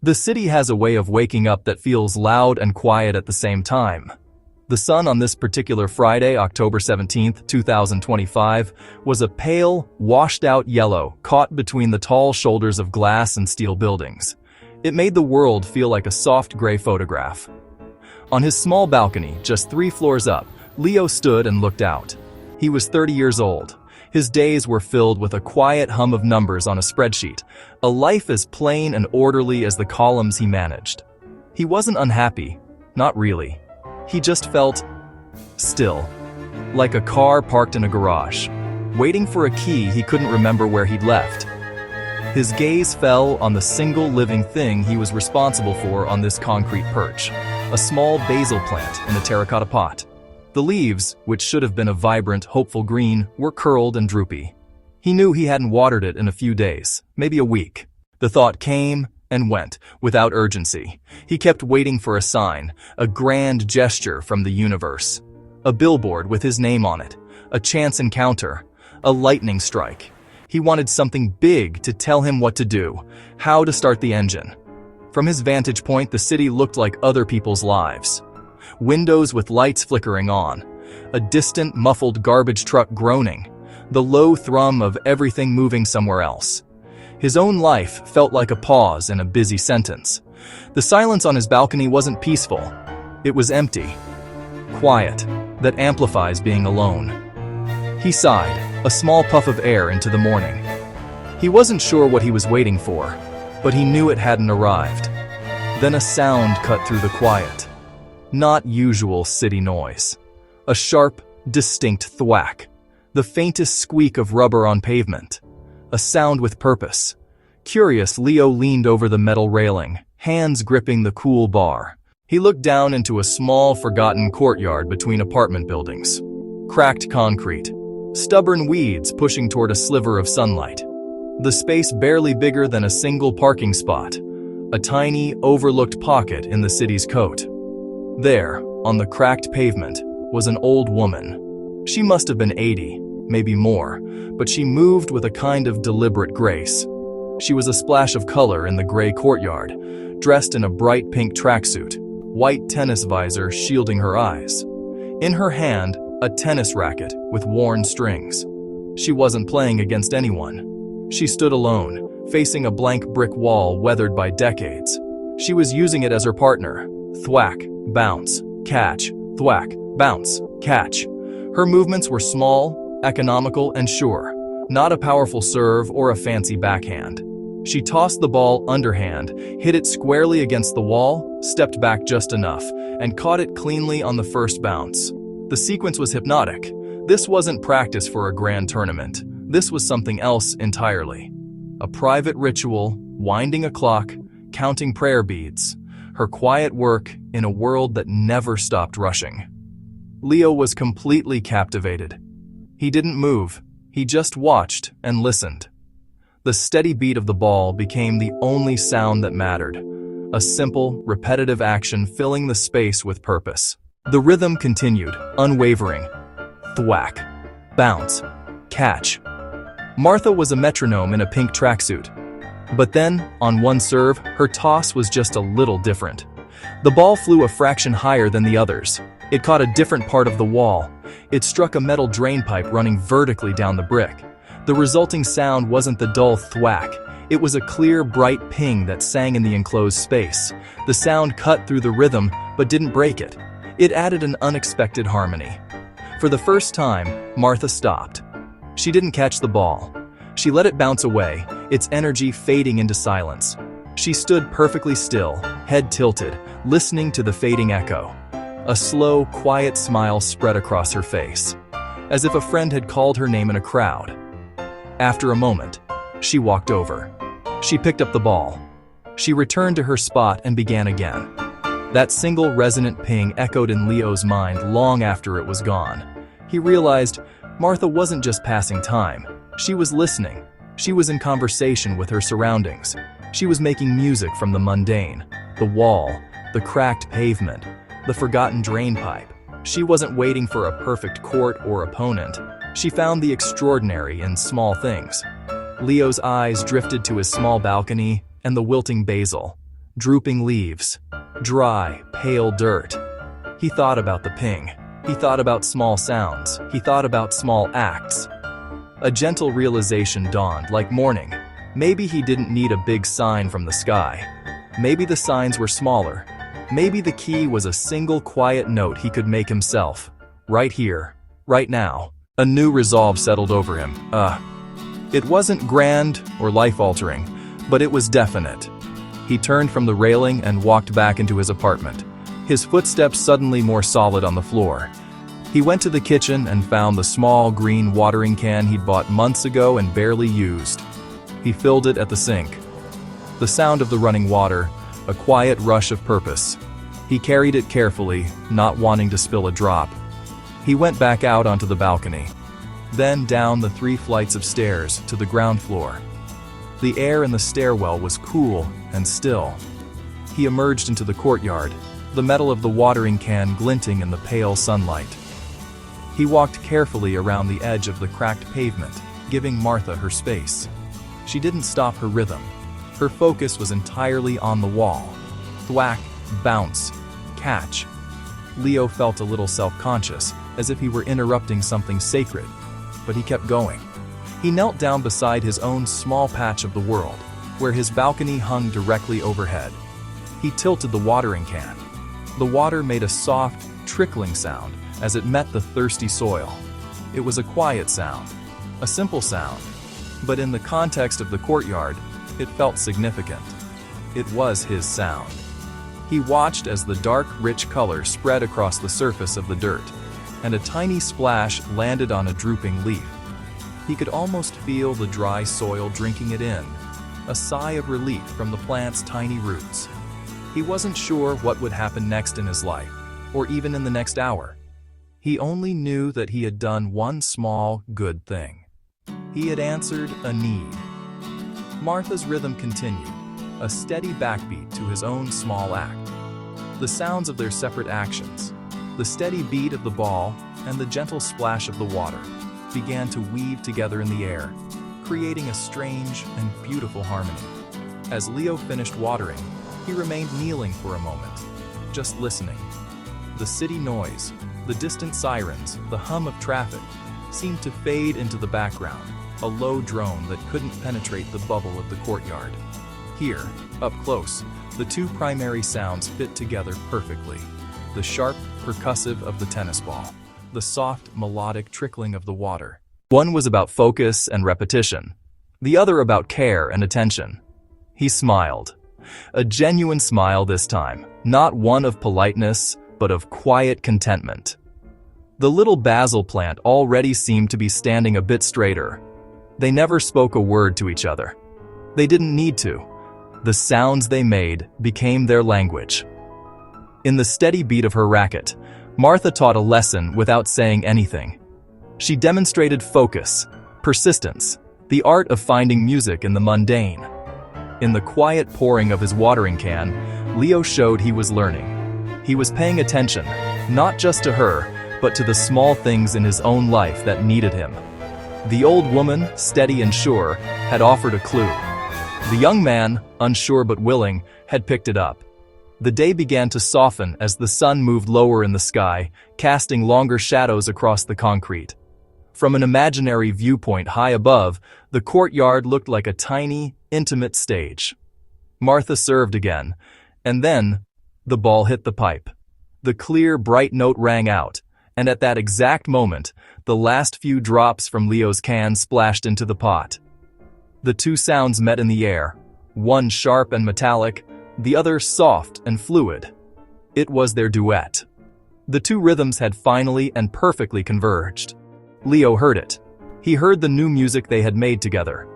The city has a way of waking up that feels loud and quiet at the same time. The sun on this particular Friday, October 17th, 2025, was a pale, washed-out yellow caught between the tall shoulders of glass and steel buildings. It made the world feel like a soft gray photograph. On his small balcony, just 3 floors up, Leo stood and looked out. He was 30 years old. His days were filled with a quiet hum of numbers on a spreadsheet, a life as plain and orderly as the columns he managed. He wasn't unhappy, not really. He just felt still, like a car parked in a garage, waiting for a key he couldn't remember where he'd left. His gaze fell on the single living thing he was responsible for on this concrete perch, a small basil plant in a terracotta pot. The leaves, which should have been a vibrant, hopeful green, were curled and droopy. He knew he hadn't watered it in a few days, maybe a week. The thought came and went, without urgency. He kept waiting for a sign, a grand gesture from the universe. A billboard with his name on it, a chance encounter, a lightning strike. He wanted something big to tell him what to do, how to start the engine. From his vantage point, the city looked like other people's lives. Windows with lights flickering on, a distant, muffled garbage truck groaning, the low thrum of everything moving somewhere else. His own life felt like a pause in a busy sentence. The silence on his balcony wasn't peaceful. It was empty, quiet, that amplifies being alone. He sighed, a small puff of air into the morning. He wasn't sure what he was waiting for, but he knew it hadn't arrived. Then a sound cut through the quiet. Not usual city noise. A sharp, distinct thwack. The faintest squeak of rubber on pavement. A sound with purpose. Curious, Leo leaned over the metal railing, hands gripping the cool bar. He looked down into a small, forgotten courtyard between apartment buildings. Cracked concrete. Stubborn weeds pushing toward a sliver of sunlight. The space barely bigger than a single parking spot. A tiny, overlooked pocket in the city's coat. There, on the cracked pavement, was an old woman. She must have been 80, maybe more, but she moved with a kind of deliberate grace. She was a splash of color in the gray courtyard, dressed in a bright pink tracksuit, white tennis visor shielding her eyes. In her hand, a tennis racket with worn strings. She wasn't playing against anyone. She stood alone, facing a blank brick wall weathered by decades. She was using it as her partner. Thwack, bounce, catch, thwack, bounce, catch. Her movements were small, economical, and sure, not a powerful serve or a fancy backhand. She tossed the ball underhand, hit it squarely against the wall, stepped back just enough, and caught it cleanly on the first bounce. The sequence was hypnotic. This wasn't practice for a grand tournament. This was something else entirely. A private ritual, winding a clock, counting prayer beads. Her quiet work in a world that never stopped rushing. Leo was completely captivated. He didn't move, he just watched and listened. The steady beat of the ball became the only sound that mattered, a simple, repetitive action filling the space with purpose. The rhythm continued, unwavering. Thwack, bounce, catch. Martha was a metronome in a pink tracksuit. But then, on one serve, her toss was just a little different. The ball flew a fraction higher than the others. It caught a different part of the wall. It struck a metal drain pipe running vertically down the brick. The resulting sound wasn't the dull thwack. It was a clear, bright ping that sang in the enclosed space. The sound cut through the rhythm, but didn't break it. It added an unexpected harmony. For the first time, Martha stopped. She didn't catch the ball. She let it bounce away, its energy fading into silence. She stood perfectly still, head tilted, listening to the fading echo. A slow, quiet smile spread across her face, as if a friend had called her name in a crowd. After a moment, she walked over. She picked up the ball. She returned to her spot and began again. That single resonant ping echoed in Leo's mind long after it was gone. He realized Martha wasn't just passing time. She was listening. She was in conversation with her surroundings. She was making music from the mundane, the wall, the cracked pavement, the forgotten drain pipe. She wasn't waiting for a perfect court or opponent. She found the extraordinary in small things. Leo's eyes drifted to his small balcony and the wilting basil. drooping leaves, dry, pale dirt. He thought about the ping. He thought about small sounds. He thought about small acts. A gentle realization dawned like morning. Maybe he didn't need a big sign from the sky. Maybe the signs were smaller. Maybe the key was a single quiet note he could make himself. Right here, right now. A new resolve settled over him. It wasn't grand or life-altering, but it was definite. He turned from the railing and walked back into his apartment, his footsteps suddenly more solid on the floor. He went to the kitchen and found the small green watering can he'd bought months ago and barely used. He filled it at the sink. The sound of the running water, a quiet rush of purpose. He carried it carefully, not wanting to spill a drop. He went back out onto the balcony, then down the 3 flights of stairs to the ground floor. The air in the stairwell was cool and still. He emerged into the courtyard, the metal of the watering can glinting in the pale sunlight. He walked carefully around the edge of the cracked pavement, giving Martha her space. She didn't stop her rhythm. Her focus was entirely on the wall. Thwack, bounce, catch. Leo felt a little self-conscious, as if he were interrupting something sacred, but he kept going. He knelt down beside his own small patch of the world, where his balcony hung directly overhead. He tilted the watering can. The water made a soft, trickling sound as it met the thirsty soil. It was a quiet sound, a simple sound, but in the context of the courtyard, it felt significant. It was his sound. He watched as the dark, rich color spread across the surface of the dirt, and a tiny splash landed on a drooping leaf. He could almost feel the dry soil drinking it in, a sigh of relief from the plant's tiny roots. He wasn't sure what would happen next in his life, or even in the next hour. He only knew that he had done one small, good thing. He had answered a need. Martha's rhythm continued, a steady backbeat to his own small act. The sounds of their separate actions, the steady beat of the ball and the gentle splash of the water, began to weave together in the air, creating a strange and beautiful harmony. As Leo finished watering, he remained kneeling for a moment, just listening. The city noise, the distant sirens, the hum of traffic, seemed to fade into the background, a low drone that couldn't penetrate the bubble of the courtyard. Here, up close, the 2 primary sounds fit together perfectly. The sharp, percussive of the tennis ball, the soft, melodic trickling of the water. One was about focus and repetition, the other about care and attention. He smiled. A genuine smile this time, not one of politeness, but of quiet contentment. The little basil plant already seemed to be standing a bit straighter. They never spoke a word to each other. They didn't need to. The sounds they made became their language. In the steady beat of her racket, Martha taught a lesson without saying anything. She demonstrated focus, persistence, the art of finding music in the mundane. In the quiet pouring of his watering can, Leo showed he was learning. He was paying attention, not just to her, but to the small things in his own life that needed him. The old woman, steady and sure, had offered a clue. The young man, unsure but willing, had picked it up. The day began to soften as the sun moved lower in the sky, casting longer shadows across the concrete. From an imaginary viewpoint high above, the courtyard looked like a tiny, intimate stage. Martha served again, and then the ball hit the pipe. The clear, bright note rang out, and at that exact moment, the last few drops from Leo's can splashed into the pot. The 2 sounds met in the air, one sharp and metallic, the other soft and fluid. It was their duet. The 2 rhythms had finally and perfectly converged. Leo heard it. He heard the new music they had made together.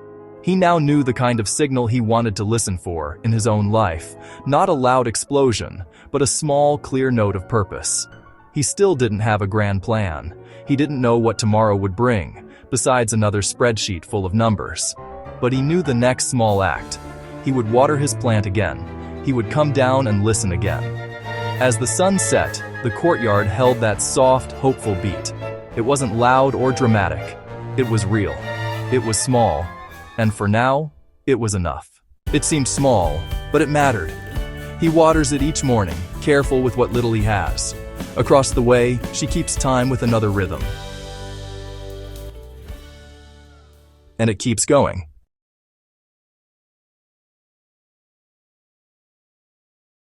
He now knew the kind of signal he wanted to listen for in his own life, not a loud explosion, but a small, clear note of purpose. He still didn't have a grand plan. He didn't know what tomorrow would bring, besides another spreadsheet full of numbers. But he knew the next small act. He would water his plant again. He would come down and listen again. As the sun set, the courtyard held that soft, hopeful beat. It wasn't loud or dramatic. It was real. It was small. And for now, it was enough. It seemed small, but it mattered. He waters it each morning, careful with what little he has. Across the way, she keeps time with another rhythm. And it keeps going.